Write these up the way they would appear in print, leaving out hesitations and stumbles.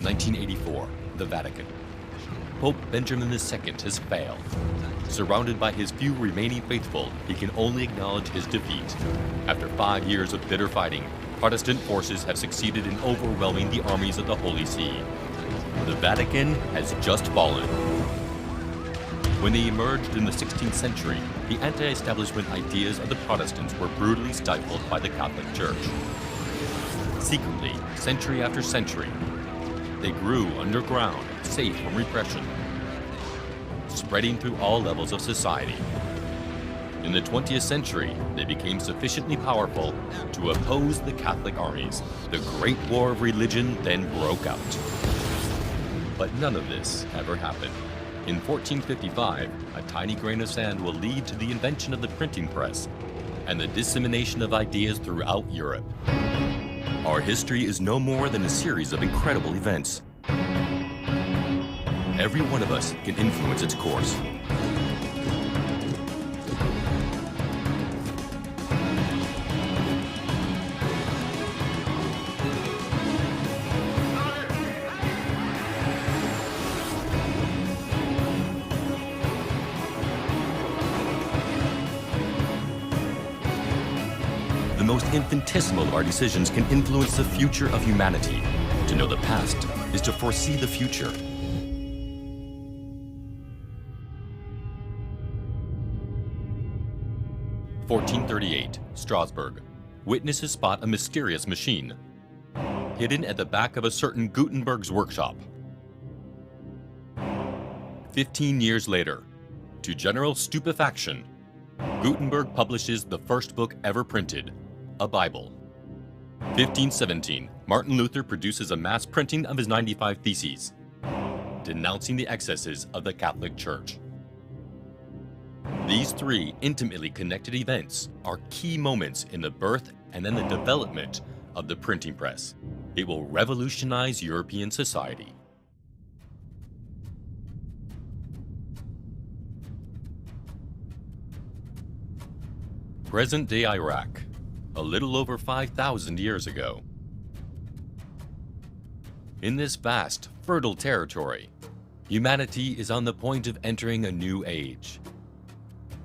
1984, the Vatican. Pope Benjamin II has failed. Surrounded by his few remaining faithful, he can only acknowledge his defeat. After 5 years of bitter fighting, Protestant forces have succeeded in overwhelming the armies of the Holy See. The Vatican has just fallen. When they emerged in the 16th century, the anti-establishment ideas of the Protestants were brutally stifled by the Catholic Church. Secretly, century after century, they grew underground, safe from repression, spreading through all levels of society. In the 20th century, they became sufficiently powerful to oppose the Catholic armies. The Great War of Religion then broke out. But none of this ever happened. In 1455, a tiny grain of sand will lead to the invention of the printing press and the dissemination of ideas throughout Europe. Our history is no more than a series of incredible events. Every one of us can influence its course. The most infinitesimal of our decisions can influence the future of humanity. To know the past is to foresee the future. (1438), Strasbourg. Witnesses spot a mysterious machine hidden at the back of a certain Gutenberg's workshop. 15 years later, to general stupefaction, Gutenberg publishes the first book ever printed, a Bible. 1517, Martin Luther produces a mass printing of his 95 Theses, denouncing the excesses of the Catholic Church. These three intimately connected events are key moments in the birth and then the development of the printing press. It will revolutionize European society. Present-day Iraq, a little over 5,000 years ago. In this vast, fertile territory, humanity is on the point of entering a new age.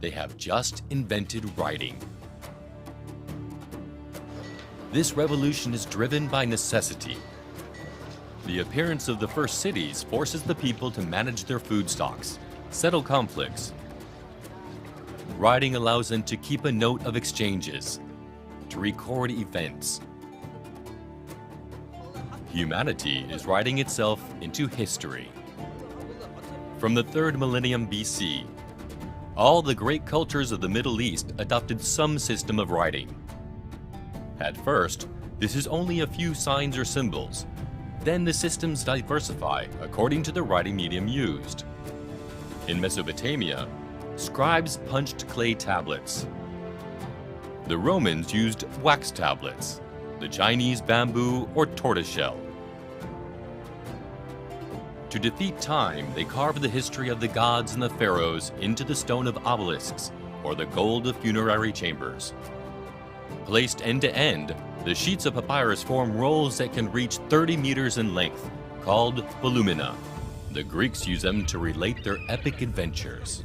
They have just invented writing. This revolution is driven by necessity. The appearance of the first cities forces the people to manage their food stocks, settle conflicts. Writing allows them to keep a note of exchanges, to record events. Humanity is writing itself into history. From the 3rd millennium BC, all the great cultures of the Middle East adopted some system of writing. At first, this is only a few signs or symbols. Then the systems diversify according to the writing medium used. In Mesopotamia, scribes punched clay tablets. The Romans used wax tablets, the Chinese bamboo or tortoiseshell. To defeat time, they carved the history of the gods and the pharaohs into the stone of obelisks or the gold of funerary chambers. Placed end to end, the sheets of papyrus form rolls that can reach 30 meters in length, called volumina. The Greeks use them to relate their epic adventures.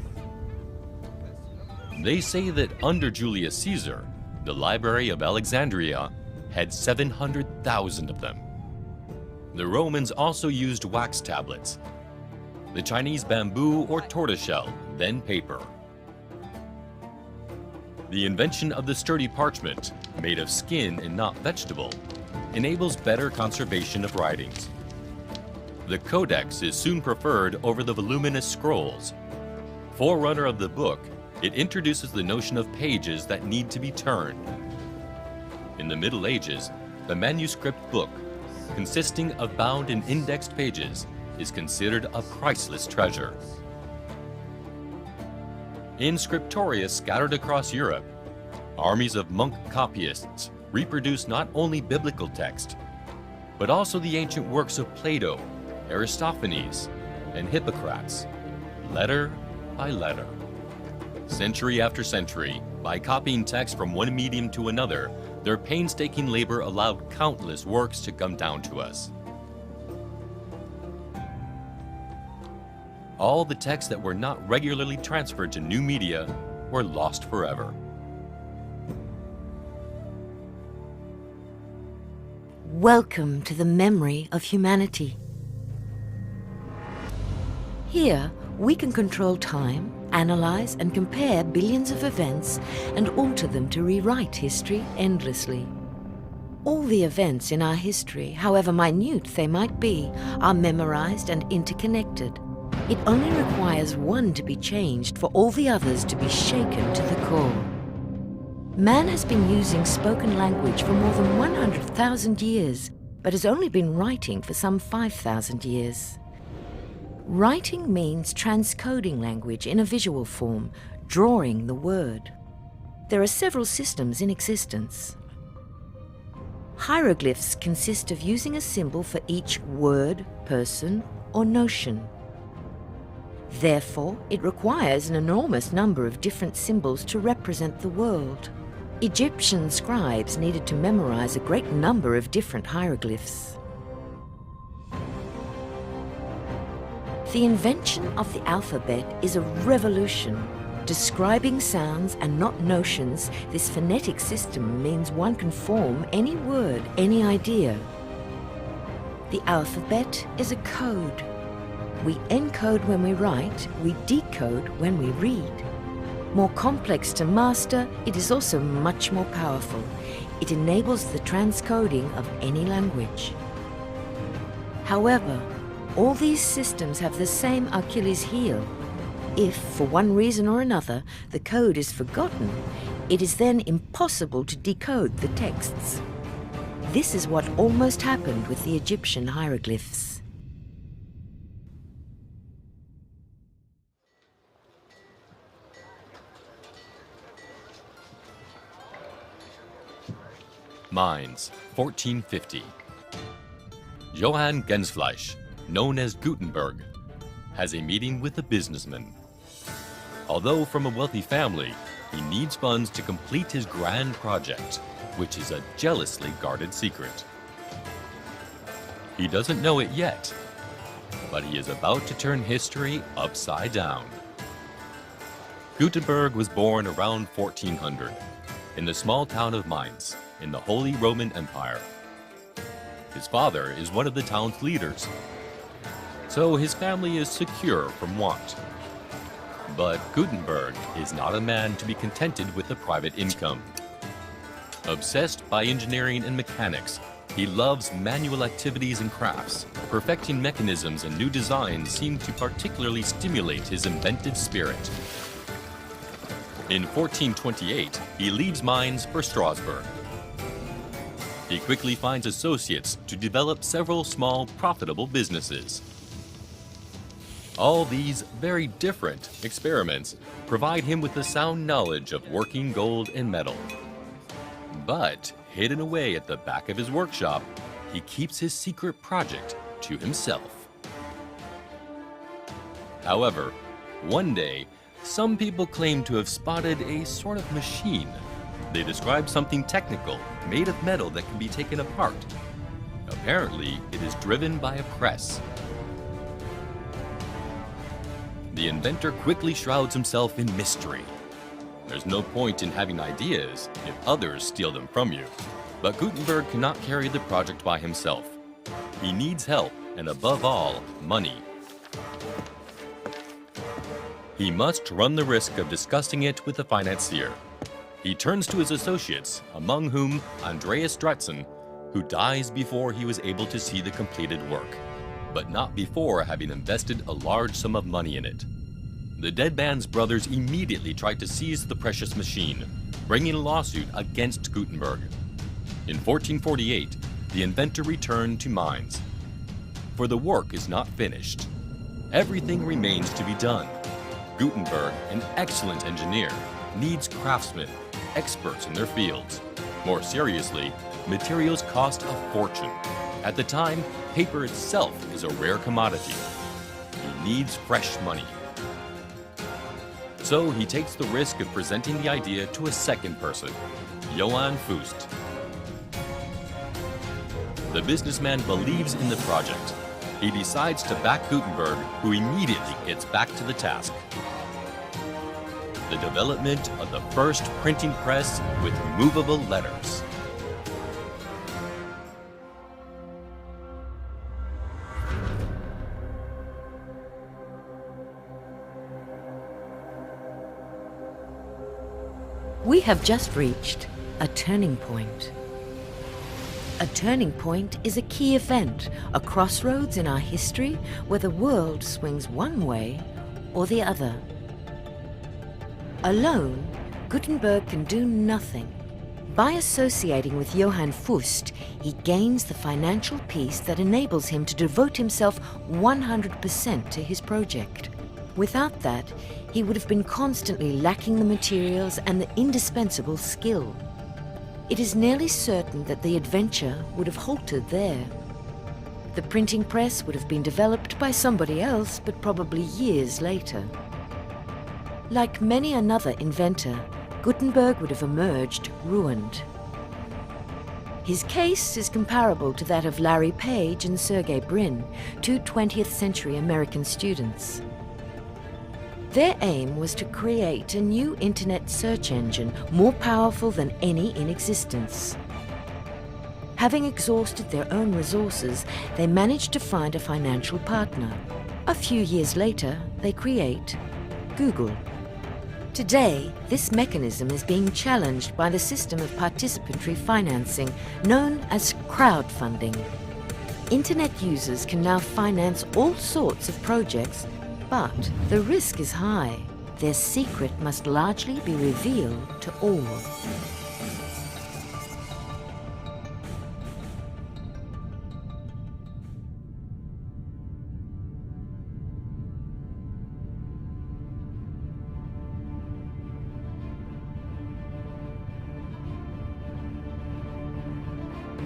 They say that under Julius Caesar, the Library of Alexandria had 700,000 of them. The Romans also used wax tablets, the Chinese bamboo or tortoiseshell, then paper. The invention of the sturdy parchment, made of skin and not vegetable, enables better conservation of writings. The codex is soon preferred over the voluminous scrolls. Forerunner of the book, it introduces the notion of pages that need to be turned. In the Middle Ages, the manuscript book, consisting of bound and indexed pages, is considered a priceless treasure. In scriptoria scattered across Europe, armies of monk copyists reproduce not only biblical text, but also the ancient works of Plato, Aristophanes, and Hippocrates, letter by letter. Century after century, by copying text from one medium to another, their painstaking labor allowed countless works to come down to us. all the texts that were not regularly transferred to new media were lost forever. Welcome to the memory of humanity. Here, we can control time, analyze and compare billions of events and alter them to rewrite history endlessly. All the events in our history, however minute they might be, are memorized and interconnected. It only requires one to be changed for all the others to be shaken to the core. Man has been using spoken language for more than 100,000 years, but has only been writing for some 5,000 years. Writing means transcoding language in a visual form, drawing the word. There are several systems in existence. Hieroglyphs consist of using a symbol for each word, person, or notion. Therefore, it requires an enormous number of different symbols to represent the world. Egyptian scribes needed to memorize a great number of different hieroglyphs. The invention of the alphabet is a revolution. Describing sounds and not notions, this phonetic system means one can form any word, any idea. The alphabet is a code. We encode when we write, we decode when we read. More complex to master, it is also much more powerful. It enables the transcoding of any language. However, all these systems have the same Achilles heel. If, for one reason or another, the code is forgotten, it is then impossible to decode the texts. This is what almost happened with the Egyptian hieroglyphs. Mainz, 1450. Johann Gensfleisch, known as Gutenberg, has a meeting with a businessman. Although from a wealthy family, he needs funds to complete his grand project, which is a jealously guarded secret. He doesn't know it yet, but he is about to turn history upside down. Gutenberg was born around 1400 in the small town of Mainz in the Holy Roman Empire. His father is one of the town's leaders, so his family is secure from want. But Gutenberg is not a man to be contented with a private income. Obsessed by engineering and mechanics, he loves manual activities and crafts. Perfecting mechanisms and new designs seem to particularly stimulate his inventive spirit. In 1428, he leaves Mainz for Strasbourg. He quickly finds associates to develop several small, profitable businesses. All these very different experiments provide him with a sound knowledge of working gold and metal. But hidden away at the back of his workshop, he keeps his secret project to himself. However, one day, some people claim to have spotted a sort of machine. They describe something technical, made of metal that can be taken apart. Apparently, it is driven by a press. The inventor quickly shrouds himself in mystery. There's no point in having ideas if others steal them from you. But Gutenberg cannot carry the project by himself. He needs help, and above all, money. He must run the risk of discussing it with a financier. He turns to his associates, among whom Andreas Dratzen, who dies before he was able to see the completed work, but not before having invested a large sum of money in it. The dead man's brothers immediately tried to seize the precious machine, bringing a lawsuit against Gutenberg. In 1448, the inventor returned to Mainz. For the work is not finished. Everything remains to be done. Gutenberg, an excellent engineer, needs craftsmen, experts in their fields. More seriously, materials cost a fortune. At the time, paper itself is a rare commodity. He needs fresh money. So he takes the risk of presenting the idea to a second person, Johann Fust. The businessman believes in the project. He decides to back Gutenberg, who immediately gets back to the task. The development of the first printing press with movable letters. We have just reached a turning point. A turning point is a key event, a crossroads in our history where the world swings one way or the other. Alone, Gutenberg can do nothing. By associating with Johann Fust, he gains the financial peace that enables him to devote himself 100% to his project. Without that, he would have been constantly lacking the materials and the indispensable skill. It is nearly certain that the adventure would have halted there. The printing press would have been developed by somebody else, but probably years later. Like many another inventor, Gutenberg would have emerged ruined. His case is comparable to that of Larry Page and Sergey Brin, two 20th century American students. Their aim was to create a new internet search engine more powerful than any in existence. Having exhausted their own resources, they managed to find a financial partner. A few years later, they create Google. Today, this mechanism is being challenged by the system of participatory financing known as crowdfunding. Internet users can now finance all sorts of projects, but the risk is high. Their secret must largely be revealed to all.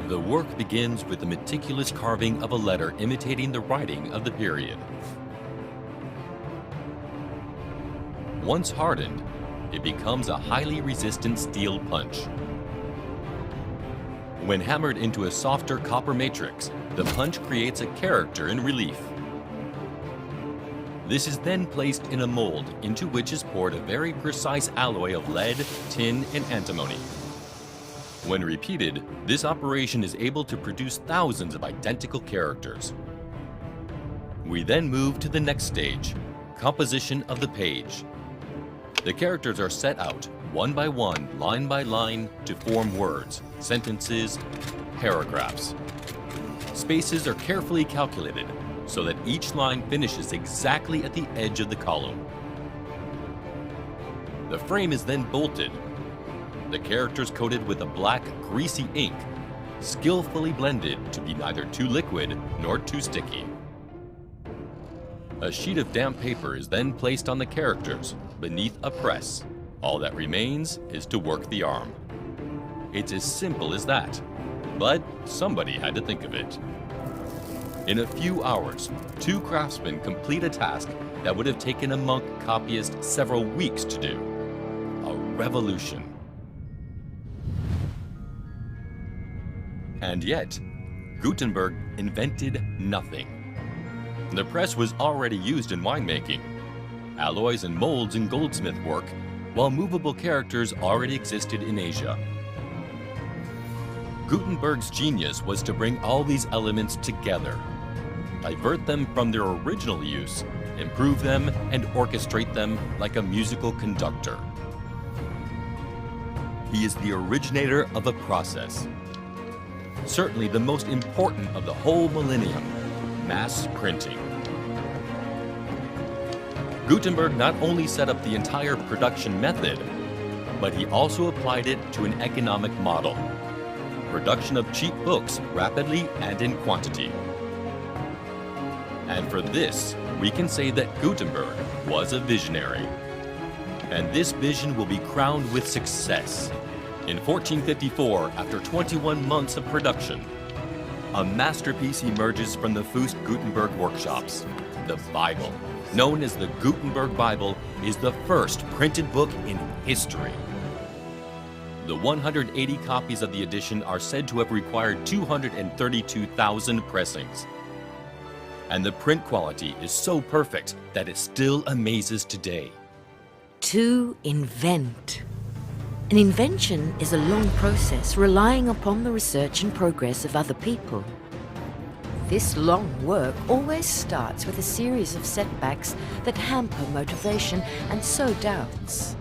The work begins with the meticulous carving of a letter imitating the writing of the period. Once hardened, it becomes a highly resistant steel punch. When hammered into a softer copper matrix, the punch creates a character in relief. This is then placed in a mold into which is poured a very precise alloy of lead, tin, and antimony. When repeated, this operation is able to produce thousands of identical characters. We then move to the next stage, composition of the page. The characters are set out, one by one, line by line, to form words, sentences, paragraphs. Spaces are carefully calculated so that each line finishes exactly at the edge of the column. The frame is then bolted. The characters coated with a black, greasy ink, skillfully blended to be neither too liquid nor too sticky. A sheet of damp paper is then placed on the characters beneath a press. All that remains is to work the arm. It's as simple as that, but somebody had to think of it. In a few hours, two craftsmen complete a task that would have taken a monk copyist several weeks to do. A revolution. And yet, Gutenberg invented nothing. The press was already used in winemaking, alloys and molds in goldsmith work, while movable characters already existed in Asia. Gutenberg's genius was to bring all these elements together, divert them from their original use, improve them, and orchestrate them like a musical conductor. He is the originator of a process, certainly the most important of the whole millennium, mass printing. Gutenberg not only set up the entire production method, but he also applied it to an economic model, production of cheap books rapidly and in quantity. And for this, we can say that Gutenberg was a visionary. And this vision will be crowned with success. In 1454, after 21 months of production, a masterpiece emerges from the Fust-Gutenberg workshops. The Bible, known as the Gutenberg Bible, is the first printed book in history. The 180 copies of the edition are said to have required 232,000 pressings. and the print quality is so perfect that it still amazes today. To invent. An invention is a long process relying upon the research and progress of other people. This long work always starts with a series of setbacks that hamper motivation and sow doubts.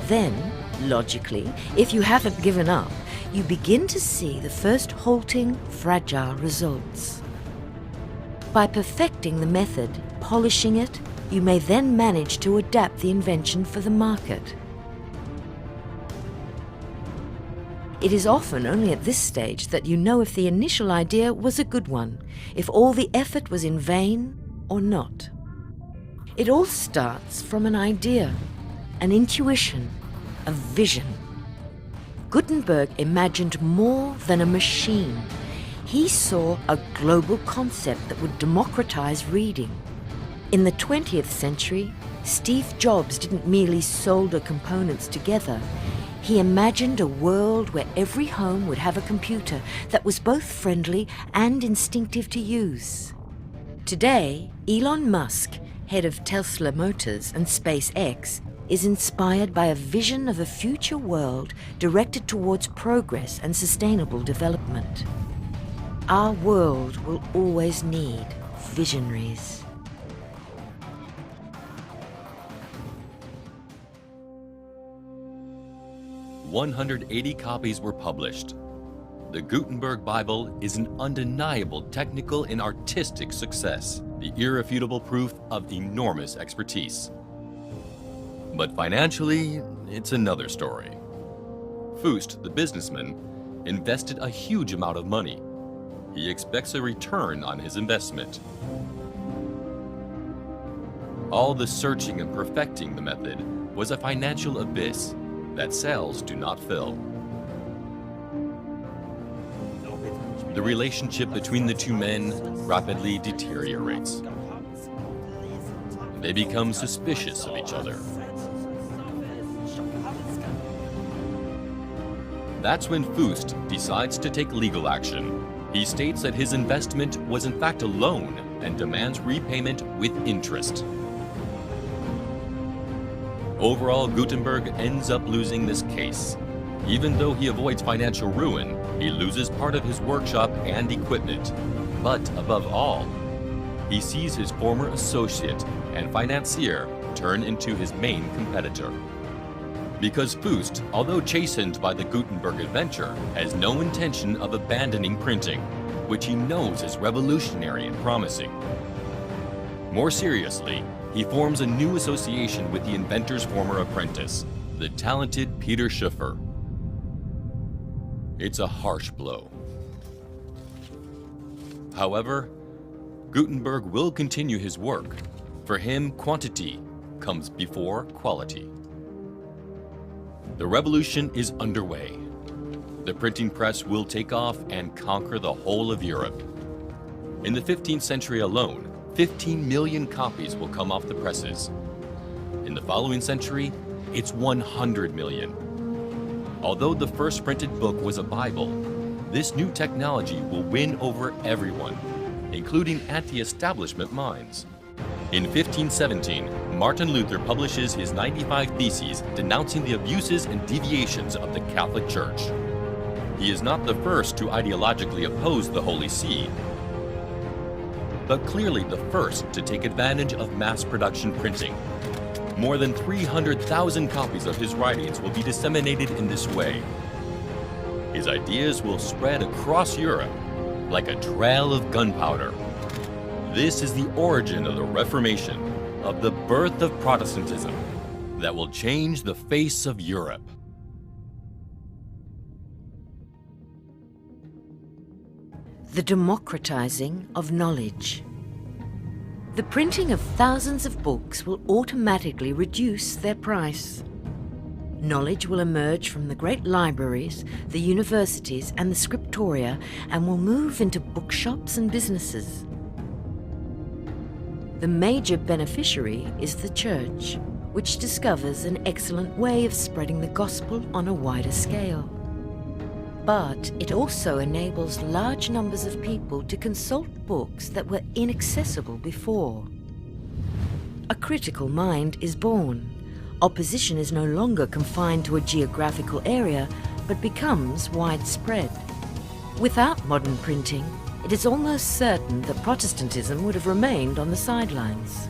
Then, logically, if you haven't given up, you begin to see the first halting, fragile results. By perfecting the method, polishing it, you may then manage to adapt the invention for the market. It is often only at this stage that you know if the initial idea was a good one, if all the effort was in vain or not. It all starts from an idea, an intuition, a vision. Gutenberg imagined more than a machine. He saw a global concept that would democratize reading. In the 20th century, Steve Jobs didn't merely solder components together. He imagined a world where every home would have a computer that was both friendly and instinctive to use. Today, Elon Musk, head of Tesla Motors and SpaceX, is inspired by a vision of a future world directed towards progress and sustainable development. Our world will always need visionaries. "180 copies were published. The Gutenberg Bible is an undeniable technical and artistic success, the irrefutable proof of enormous expertise. But financially, it's another story. Fust, the businessman, invested a huge amount of money. He expects a return on his investment. All the searching and perfecting the method was a financial abyss that sales do not fill. The relationship between the two men rapidly deteriorates. They become suspicious of each other. That's when Fust decides to take legal action. He states that his investment was in fact a loan and demands repayment with interest. Overall, Gutenberg ends up losing this case. Even though he avoids financial ruin, he loses part of his workshop and equipment. But above all, he sees his former associate and financier turn into his main competitor. Because Fust, although chastened by the Gutenberg adventure, has no intention of abandoning printing, which he knows is revolutionary and promising. More seriously, he forms a new association with the inventor's former apprentice, the talented Peter Schoeffer. It's a harsh blow. However, Gutenberg will continue his work. For him, quantity comes before quality. The revolution is underway. The printing press will take off and conquer the whole of Europe. In the 15th century alone, 15 million copies will come off the presses. In the following century, it's 100 million. Although the first printed book was a Bible, this new technology will win over everyone, including anti-establishment minds. In 1517, Martin Luther publishes his 95 Theses denouncing the abuses and deviations of the Catholic Church. He is not the first to ideologically oppose the Holy See, but clearly the first to take advantage of mass production printing. More than 300,000 copies of his writings will be disseminated in this way. His ideas will spread across Europe like a trail of gunpowder. This is the origin of the Reformation, of the birth of Protestantism, that will change the face of Europe. The democratizing of knowledge. The printing of thousands of books will automatically reduce their price. Knowledge will emerge from the great libraries, the universities, and the scriptoria, and will move into bookshops and businesses. The major beneficiary is the Church, which discovers an excellent way of spreading the gospel on a wider scale. But it also enables large numbers of people to consult books that were inaccessible before. A critical mind is born. Opposition is no longer confined to a geographical area, but becomes widespread. Without modern printing, it is almost certain that Protestantism would have remained on the sidelines.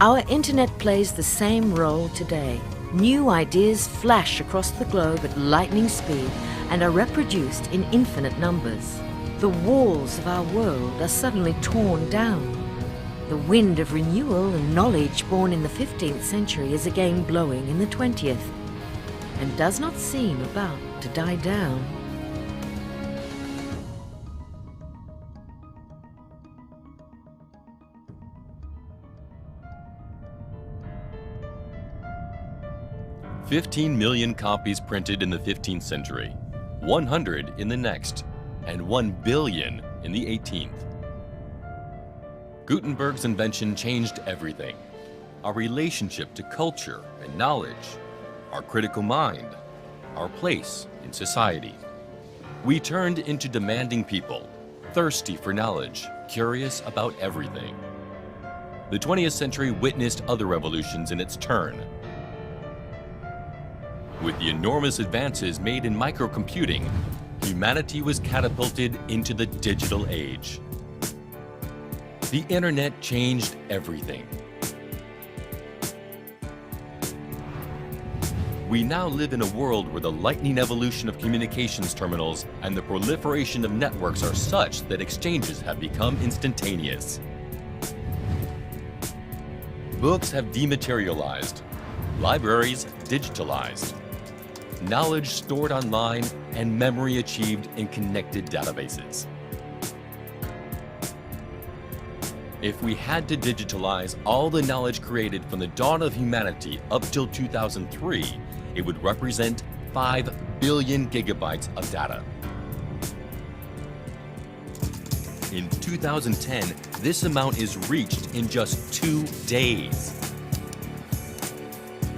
Our internet plays the same role today. New ideas flash across the globe at lightning speed and are reproduced in infinite numbers. The walls of our world are suddenly torn down. The wind of renewal and knowledge born in the 15th century is again blowing in the 20th, and does not seem about to die down. "15 million copies printed in the 15th century, 100 in the next, and 1 billion in the 18th. Gutenberg's invention changed everything. Our relationship to culture and knowledge, our critical mind, our place in society. We turned into demanding people, thirsty for knowledge, curious about everything. The 20th century witnessed other revolutions in its turn. With the enormous advances made in microcomputing, humanity was catapulted into the digital age. The internet changed everything. We now live in a world where the lightning evolution of communications terminals and the proliferation of networks are such that exchanges have become instantaneous. Books have dematerialized, libraries digitalized, knowledge stored online, and memory achieved in connected databases. If we had to digitalize all the knowledge created from the dawn of humanity up till 2003, it would represent 5 billion gigabytes of data. In 2010, this amount is reached in just 2 days.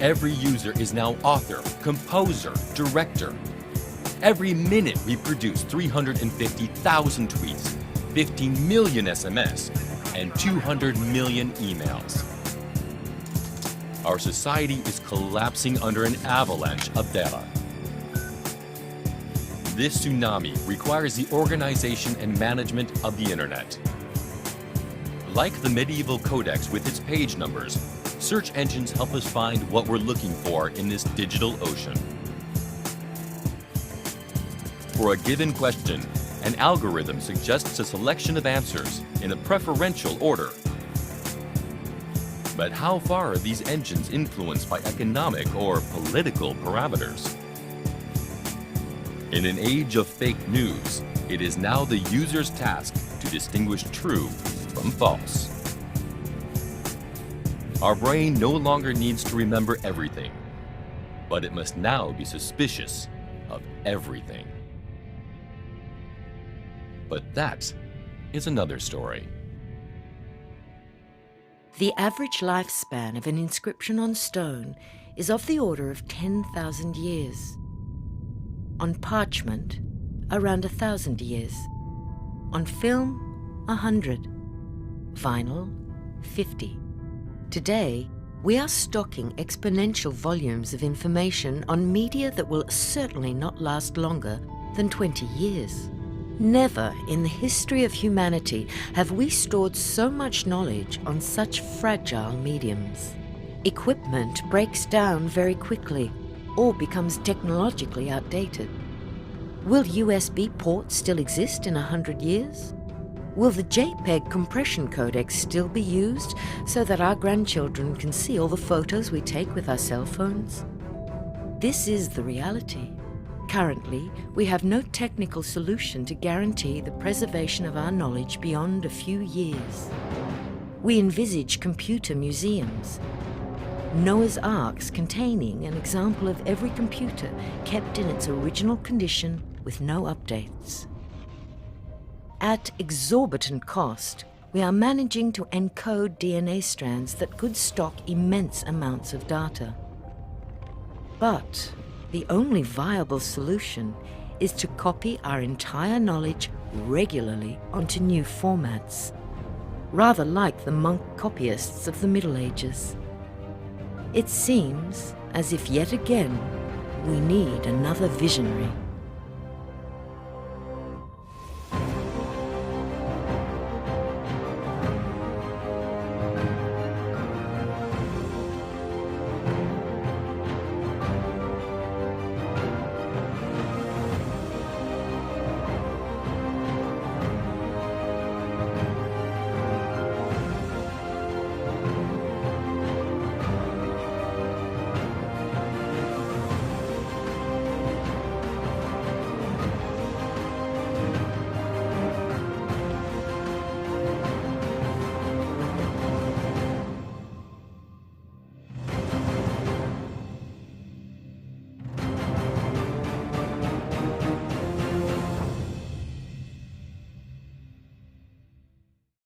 Every user is now author, composer, director. Every minute we produce 350,000 tweets, 15 million SMS, and 200 million emails. Our society is collapsing under an avalanche of data. This tsunami requires the organization and management of the internet. Like the medieval codex with its page numbers, search engines help us find what we're looking for in this digital ocean. For a given question, an algorithm suggests a selection of answers in a preferential order. But how far are these engines influenced by economic or political parameters? In an age of fake news, it is now the user's task to distinguish true from false. Our brain no longer needs to remember everything, but it must now be suspicious of everything. But that is another story. The average lifespan of an inscription on stone is of the order of 10,000 years. On parchment, around 1,000 years. On film, 100. Vinyl, 50. Today, we are stocking exponential volumes of information on media that will certainly not last longer than 20 years. Never in the history of humanity have we stored so much knowledge on such fragile mediums. Equipment breaks down very quickly or becomes technologically outdated. Will USB ports still exist in 100 years? Will the JPEG compression codec still be used so that our grandchildren can see all the photos we take with our cell phones? This is the reality. Currently, we have no technical solution to guarantee the preservation of our knowledge beyond a few years. We envisage computer museums, Noah's Arks containing an example of every computer kept in its original condition with no updates. At exorbitant cost, we are managing to encode DNA strands that could stock immense amounts of data. But the only viable solution is to copy our entire knowledge regularly onto new formats, rather like the monk copyists of the Middle Ages. It seems as if yet again we need another visionary.